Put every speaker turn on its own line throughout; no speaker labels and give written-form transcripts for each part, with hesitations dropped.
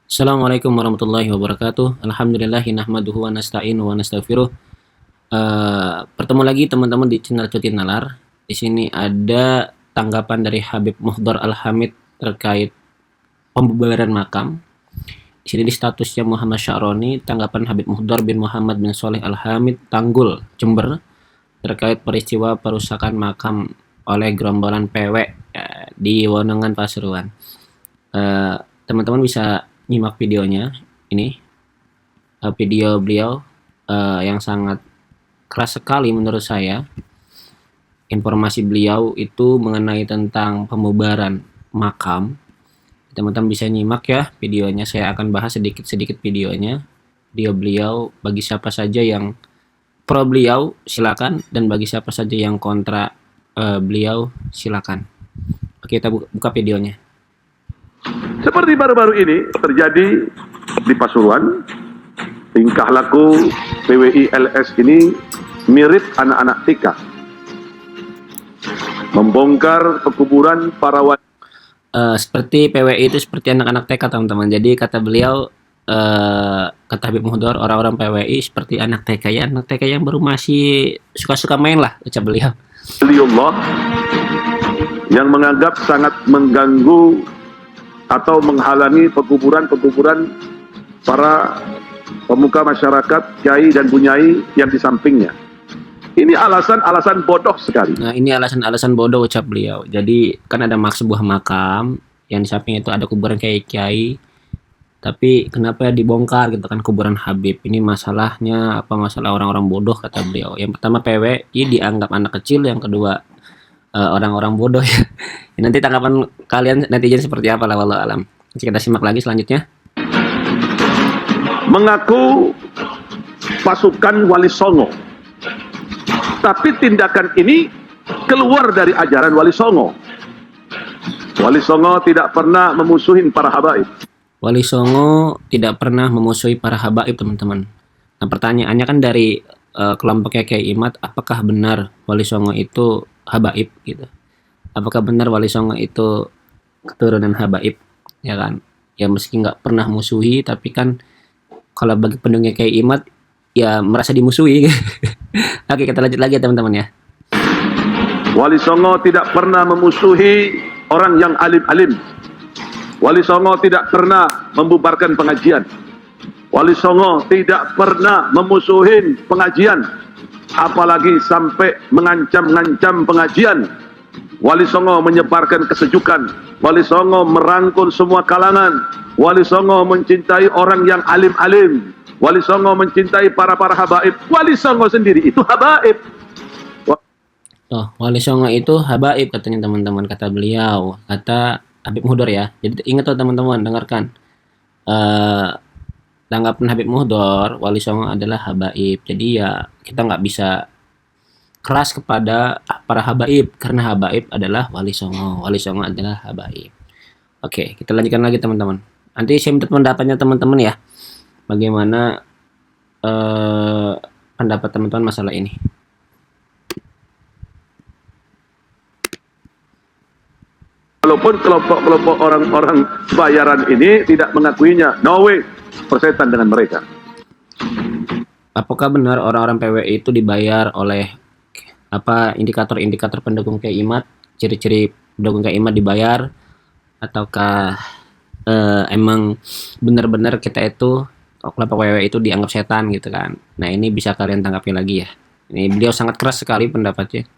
Assalamualaikum warahmatullahi wabarakatuh. Alhamdulillahi nahmaduhu wa nasta'inu wa nastaghfiruh. Bertemu lagi teman-teman di channel Cuti Nalar. Di sini ada tanggapan dari Habib Muhdar Al-Hamid terkait pembubaran makam. Di sini di statusnya Muhammad Sya'roni, tanggapan Habib Muhdar bin Muhammad bin Soleh Al-Hamid, Tanggul, Jember, terkait peristiwa perusakan makam oleh gerombolan PW di Wonongan Pasuruan. Eh, Teman-teman bisa nyimak videonya ini, video beliau yang sangat keras sekali menurut saya. Informasi beliau itu mengenai tentang pembubaran makam. Teman-teman bisa nyimak ya videonya. Saya akan bahas sedikit-sedikit videonya. Video beliau, bagi siapa saja yang pro beliau silakan, dan bagi siapa saja yang kontra beliau silakan. Oke, kita buka videonya.
Seperti baru-baru ini terjadi di Pasuruan, tingkah laku PWI LS ini mirip anak-anak TK. Membongkar pekuburan para wanita.
Seperti PWI itu seperti anak-anak TK, teman-teman. Jadi kata beliau, kata Habib Muhdar, orang-orang PWI seperti anak TK, ya, anak TK yang baru masih suka-suka main lah, ucap beliau.
Waliullah yang menganggap sangat mengganggu atau menghalangi pekuburan-pekuburan para pemuka masyarakat, kiai dan bunyai yang di sampingnya. Ini alasan-alasan bodoh sekali.
Nah, ini alasan-alasan bodoh, ucap beliau. Jadi kan ada sebuah makam yang di samping itu ada kuburan kiai, tapi kenapa dibongkar gitu kan kuburan Habib? Ini masalahnya apa? Masalah orang-orang bodoh, kata beliau. Yang pertama PWI dianggap anak kecil, yang kedua orang-orang bodoh ya. Nanti tanggapan kalian netizen seperti apa lah, wallahu alam. Kita simak lagi selanjutnya.
Mengaku pasukan Wali Songo, tapi tindakan ini keluar dari ajaran Wali Songo. Wali Songo tidak pernah memusuhin para habaib.
Wali Songo tidak pernah memusuhi para habaib, teman-teman. Nah, pertanyaannya kan dari kelompok Kiai Imad, apakah benar Wali Songo itu habaib gitu? Apakah benar Wali Songo itu keturunan habaib, ya kan? Ya meski nggak pernah musuhi, tapi kan kalau bagi pendukung Kiai Imad ya merasa dimusuhi. Oke, kita lanjut lagi ya teman-teman ya.
Wali Songo tidak pernah memusuhi orang yang alim-alim. Wali Songo tidak pernah membubarkan pengajian. Wali Songo tidak pernah memusuhin pengajian, apalagi sampai mengancam-ngancam pengajian. Wali Songo menyebarkan kesejukan. Wali Songo merangkul semua kalangan. Wali Songo mencintai orang yang alim-alim. Wali Songo mencintai para habaib. Wali Songo sendiri itu habaib.
Oh, Wali Songo itu habaib katanya, teman-teman, kata beliau, kata Habib Muhdar ya. Jadi ingat tuh teman-teman, dengarkan. Tanggapan Habib Muhdar, Wali Songo adalah habaib. Jadi ya kita nggak bisa keras kepada para habaib, karena habaib adalah Wali Songo. Wali Songo adalah habaib. Oke, kita lanjutkan lagi teman-teman. Nanti saya minta pendapatnya teman-teman ya. Bagaimana pendapat teman-teman masalah ini?
Walaupun kelompok-kelompok orang-orang bayaran ini tidak mengakuinya, no way, persetan dengan mereka.
Apakah benar orang-orang PWI itu dibayar oleh apa, indikator-indikator pendukung Kiai Imad, ciri-ciri pendukung Kiai Imad dibayar, ataukah emang benar-benar kita itu kelompok PWI itu dianggap setan gitu kan? Nah, ini bisa kalian tanggapi lagi ya. Ini beliau sangat keras sekali pendapatnya.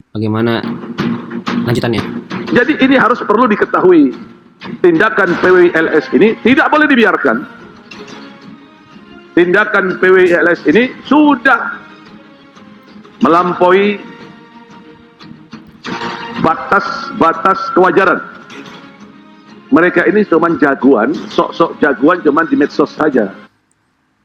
Bagaimana lanjutannya?
Jadi ini harus perlu diketahui, tindakan PWI LS ini tidak boleh dibiarkan. Tindakan PWI LS ini sudah melampaui batas kewajaran. Mereka ini cuma jagoan, sok-sok jagoan cuma di medsos saja.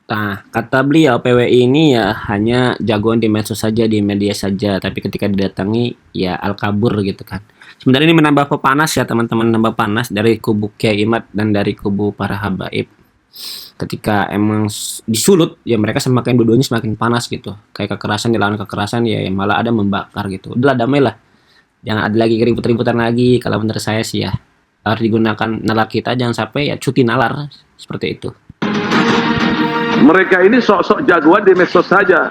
Nah, kata beliau PWI ini ya hanya jagoan di medsos saja, di media saja, tapi ketika didatangi ya al-kabur gitu kan. Sebenarnya ini menambah pepanas ya teman-teman, menambah panas dari kubu Kiai Imad dan dari kubu para habaib. Ketika emang disulut ya mereka semakin, dua-duanya semakin panas gitu. Kayak kekerasan dilawan kekerasan ya malah ada membakar gitu. Udahlah, damai lah. Jangan ada lagi ribut-ributan lagi kalau menurut saya sih ya. harus digunakan nalar kita, jangan sampai ya cuti nalar seperti itu.
Mereka ini sok-sok jagoan di medsos saja.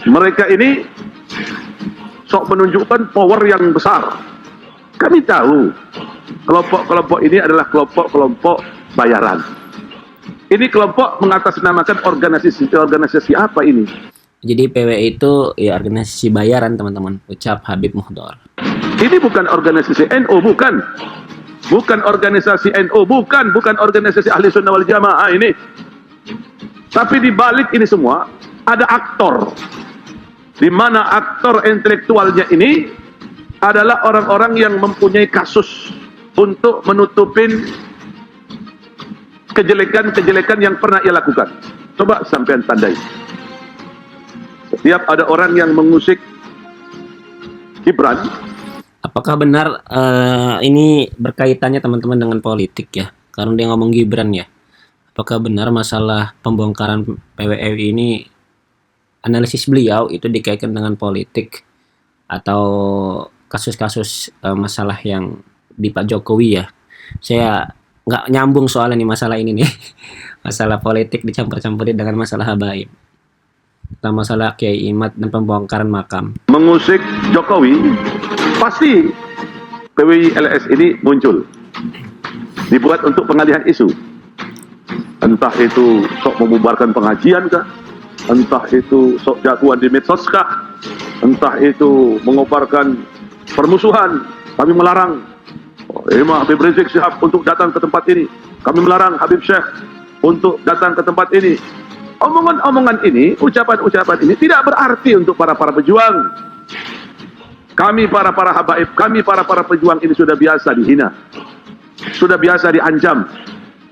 Mereka ini sok menunjukkan power yang besar. Kami tahu kelompok-kelompok ini adalah kelompok-kelompok bayaran. Ini kelompok mengatasnamakan organisasi apa ini?
Jadi PWI itu ya organisasi bayaran, teman-teman, ucap Habib Muhdor.
Ini bukan organisasi NU, bukan. Bukan organisasi NU, bukan organisasi Ahli Sunnah wal Jamaah ini. Tapi di balik ini semua ada aktor. Di mana aktor intelektualnya ini adalah orang-orang yang mempunyai kasus untuk menutupin kejelekan-kejelekan yang pernah ia lakukan. Coba sampean tandai. Setiap ada orang yang mengusik Gibran.
Apakah benar ini berkaitannya, teman-teman, dengan politik ya? Karena dia ngomong Gibran ya. Apakah benar masalah pembongkaran PWI ini, analisis beliau itu dikaitkan dengan politik atau kasus-kasus masalah yang di Pak Jokowi ya? Saya nggak nyambung soalnya nih masalah ini nih. Masalah politik dicampur-campurin dengan masalah habaib. Tentang masalah Kiai Imad dan pembongkaran makam.
Mengusik Jokowi, pasti PWI LS ini muncul. Dibuat untuk pengalihan isu. Entah itu sok membubarkan pengajian kah? Entah itu sok jagoan di medsos kah? Entah itu mengobarkan permusuhan. Kami melarang Imam Habib Rizik Syihab untuk datang ke tempat ini. Kami melarang Habib Syekh untuk datang ke tempat ini. Omongan-omongan ini, ucapan-ucapan ini tidak berarti untuk para pejuang. Kami para habaib, kami para pejuang ini sudah biasa dihina, sudah biasa diancam,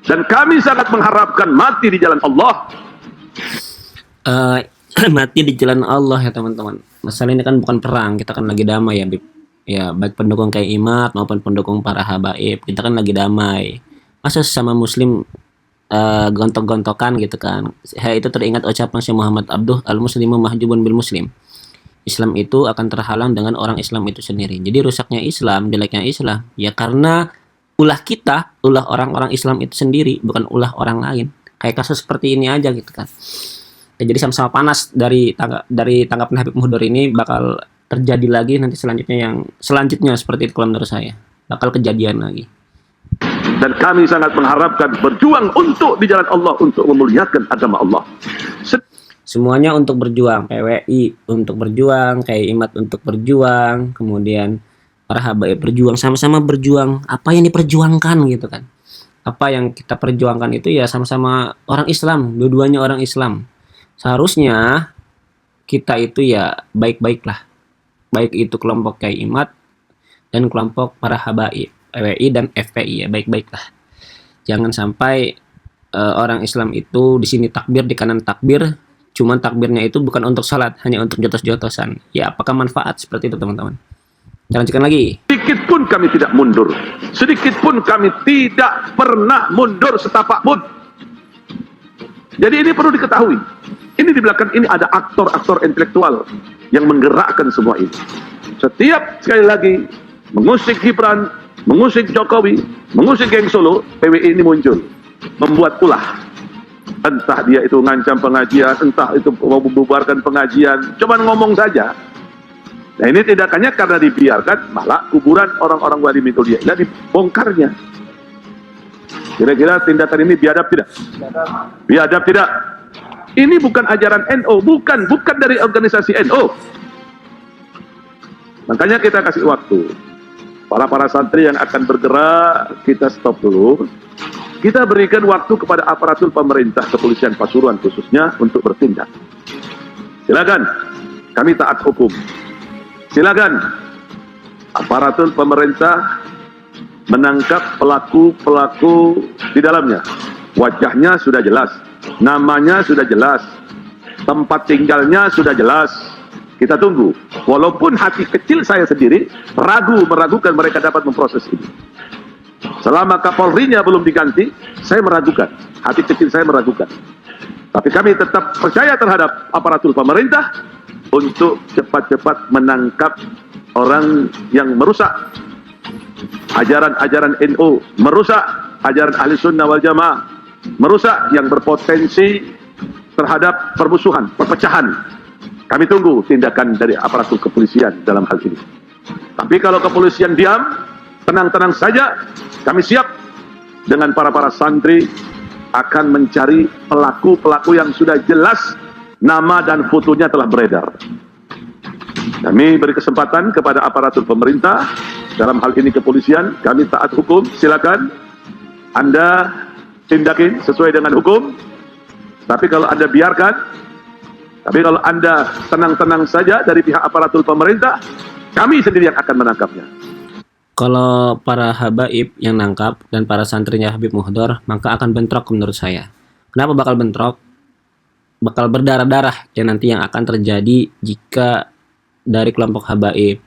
dan kami sangat mengharapkan mati di jalan Allah.
Mati di jalan Allah ya, teman-teman. Masalah ini kan bukan perang, kita kan lagi damai ya, Bib. Ya, baik pendukung kayak Imad maupun pendukung para habaib, kita kan lagi damai. Masa sama muslim gontok-gontokan gitu kan? Itu teringat ucapan Syekh Muhammad Abduh, al-muslimu mahjubun bil muslim. Islam itu akan terhalang dengan orang Islam itu sendiri. Jadi rusaknya Islam, jeleknya Islam ya karena ulah kita, ulah orang-orang Islam itu sendiri, bukan ulah orang lain. Kayak kasus seperti ini aja gitu kan. Ya, jadi sama-sama panas dari tanggapan Habib Muhdor ini bakal terjadi lagi nanti selanjutnya seperti itu kalau menurut saya. Bakal kejadian lagi.
Dan kami sangat mengharapkan berjuang untuk di jalan Allah, untuk memuliakan agama Allah.
Semuanya untuk berjuang, PWI untuk berjuang, kayak Imad untuk berjuang, kemudian para habaib berjuang, sama-sama berjuang. Apa yang diperjuangkan gitu kan? Apa yang kita perjuangkan itu ya sama-sama orang Islam, dua-duanya orang Islam. Seharusnya kita itu ya baik-baik lah. Baik itu kelompok kayak Imad dan kelompok para habaib, PWI dan FPI ya, baik-baik lah. Jangan sampai orang Islam itu di sini takbir, di kanan takbir, cuman takbirnya itu bukan untuk salat, hanya untuk jotos-jotosan. Ya, apakah manfaat seperti itu, teman-teman? Kita lanjutkan lagi.
Sedikit pun kami tidak mundur. Sedikit pun kami tidak pernah mundur setapak pun. Jadi ini perlu diketahui. Ini di belakang ini ada aktor-aktor intelektual yang menggerakkan semua ini. Setiap sekali lagi mengusik Gibran, mengusik Jokowi, mengusik geng Solo, PWI ini muncul. Membuat ulah. Entah dia itu ngancam pengajian, entah itu mau membubarkan pengajian. Cuma ngomong saja. Nah ini tindakannya karena dibiarkan, malah kuburan orang-orang wali mituliyah dibongkarnya. Kira-kira tindakan ini biadab tidak? Biadab tidak? Ini bukan ajaran NU, bukan dari organisasi NU. Makanya kita kasih waktu. Para santri yang akan bergerak, kita stop dulu. Kita berikan waktu kepada aparatur pemerintah, kepolisian Pasuruan khususnya untuk bertindak. Silakan, kami taat hukum. Silakan, aparatur pemerintah menangkap pelaku-pelaku di dalamnya. Wajahnya sudah jelas, namanya sudah jelas, tempat tinggalnya sudah jelas. Kita tunggu. Walaupun hati kecil saya sendiri meragukan mereka dapat memproses ini. Selama Kapolrinya belum diganti, saya meragukan. Hati kecil saya meragukan. Tapi kami tetap percaya terhadap aparatur pemerintah untuk cepat-cepat menangkap orang yang merusak ajaran-ajaran NU, merusak ajaran Ahli Sunnah wal Jamaah, merusak yang berpotensi terhadap permusuhan, perpecahan. Kami tunggu tindakan dari aparatur kepolisian dalam hal ini. Tapi kalau kepolisian diam, tenang-tenang saja, kami siap dengan para santri akan mencari pelaku-pelaku yang sudah jelas nama dan fotonya telah beredar. Kami beri kesempatan kepada aparatur pemerintah, dalam hal ini kepolisian, kami taat hukum, silakan Anda tindakin sesuai dengan hukum. Tapi kalau Anda biarkan, tapi kalau Anda tenang-tenang saja dari pihak aparatur pemerintah, kami sendiri yang akan menangkapnya.
Kalau para habaib yang nangkap dan para santrinya Habib Muhdor, maka akan bentrok menurut saya. Kenapa bakal bentrok? Bakal berdarah-darah yang nanti yang akan terjadi jika dari kelompok habaib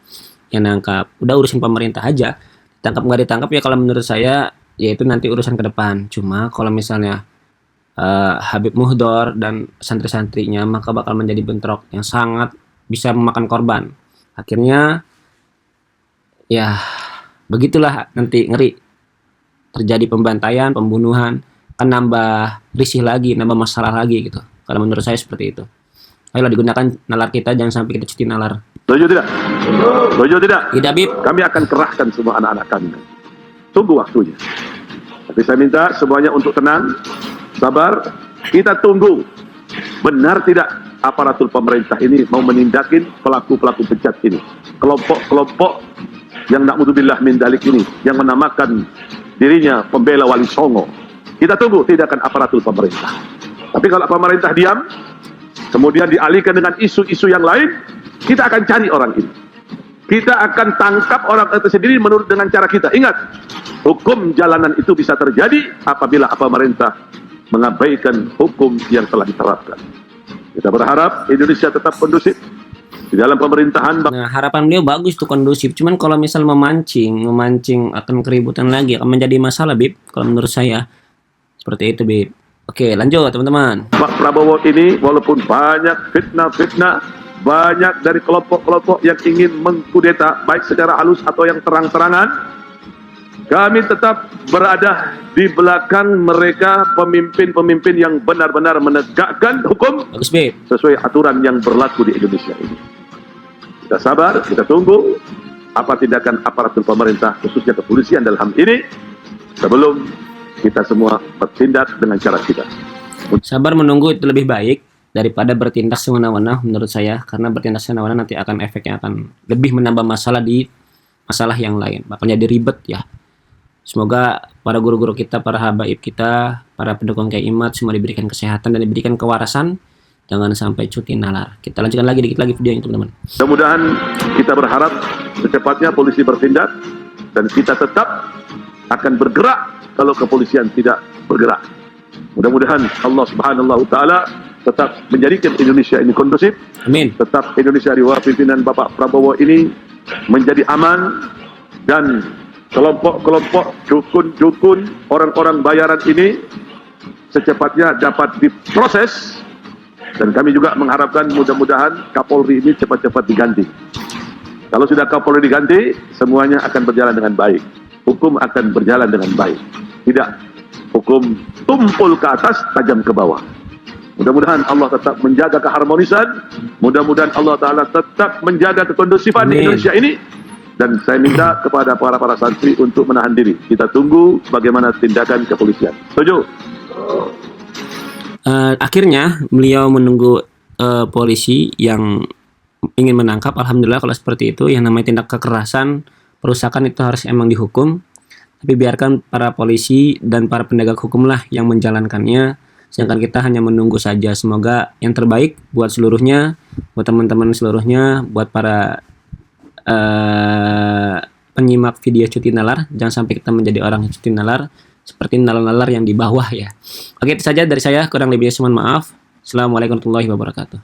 yang nangkap. Udah urusin pemerintah aja. Tangkap nggak ditangkap ya kalau menurut saya, yaitu nanti urusan ke depan. Cuma kalau misalnya Habib Muhdor dan santri-santrinya, maka bakal menjadi bentrok yang sangat bisa memakan korban. Akhirnya ya begitulah, nanti ngeri terjadi pembantaian, pembunuhan, kan nambah risih lagi, nambah masalah lagi gitu. Kalau menurut saya seperti itu. Ayolah digunakan nalar kita, jangan sampai kita cuci nalar.
Setuju tidak? Setuju tidak?
Tidak, Bib.
Kami akan kerahkan semua anak-anak kami. Tunggu waktunya. Tapi saya minta semuanya untuk tenang, sabar. Kita tunggu. Benar tidak aparatur pemerintah ini mau menindakin pelaku-pelaku bejat ini? Kelompok-kelompok yang na'udzubillah min dalik ini, yang menamakan dirinya pembela Wali Songo. Kita tunggu tindakan aparatur pemerintah. Tapi kalau pemerintah diam, kemudian dialihkan dengan isu-isu yang lain, kita akan cari orang ini. Kita akan tangkap orang itu sendiri menurut dengan cara kita. Ingat, hukum jalanan itu bisa terjadi apabila pemerintah mengabaikan hukum yang telah diterapkan. Kita berharap Indonesia tetap kondusif di dalam pemerintahan.
Nah, harapan beliau bagus tuh, kondusif. Cuman kalau misal memancing akan keributan lagi, akan menjadi masalah, Bib. Kalau menurut saya seperti itu, Bib. Oke, lanjut teman-teman.
Pak Prabowo ini walaupun banyak fitnah-fitnah, banyak dari kelompok-kelompok yang ingin mengkudeta, baik secara halus atau yang terang-terangan, kami tetap berada di belakang mereka, pemimpin-pemimpin yang benar-benar menegakkan hukum
Bagus, Bib.
sesuai aturan yang berlaku di Indonesia ini. Kita sabar, kita tunggu apa tindakan aparatur pemerintah, khususnya kepolisian dalam hal ini, sebelum kita semua bertindak dengan cara kita.
Sabar menunggu itu lebih baik daripada bertindak semena-mena menurut saya, karena bertindak semena-mena nanti akan efeknya akan lebih menambah masalah di masalah yang lain, bakal jadi ribet ya. Semoga para guru-guru kita, para habaib kita, para pendukung Kiai Imad semua diberikan kesehatan dan diberikan kewarasan, jangan sampai cuti nalar. Kita lanjutkan lagi dikit lagi videonya teman-teman.
Mudah-mudahan kita berharap secepatnya polisi bertindak dan kita tetap akan bergerak kalau kepolisian tidak bergerak. Mudah-mudahan Allah Subhanahu wa taala tetap menjadikan Indonesia ini kondusif.
Amin.
Tetap Indonesia di bawah pimpinan Bapak Prabowo ini menjadi aman, dan kelompok-kelompok dukun-dukun, orang-orang bayaran ini secepatnya dapat diproses, dan kami juga mengharapkan mudah-mudahan Kapolri ini cepat-cepat diganti. Kalau sudah Kapolri diganti, semuanya akan berjalan dengan baik. Hukum akan berjalan dengan baik. Tidak hukum tumpul ke atas, tajam ke bawah. Mudah-mudahan Allah tetap menjaga keharmonisan. Mudah-mudahan Allah Ta'ala tetap menjaga kekondusifan di Indonesia ini. Dan saya minta kepada para santri untuk menahan diri. Kita tunggu bagaimana tindakan kepolisian. Setuju?
Akhirnya beliau menunggu polisi yang ingin menangkap. Alhamdulillah kalau seperti itu. Yang namanya tindak kekerasan, perusakan itu harus emang dihukum. Tapi biarkan para polisi dan para penegak hukum lah yang menjalankannya. Sedangkan kita hanya menunggu saja. Semoga yang terbaik buat seluruhnya, buat teman-teman seluruhnya, buat para penyimak video cuti nalar. Jangan sampai kita menjadi orang cuti nalar seperti nalar-nalar yang di bawah ya. Oke, itu saja dari saya. Kurang lebihnya mohon maaf. Assalamualaikum warahmatullahi wabarakatuh.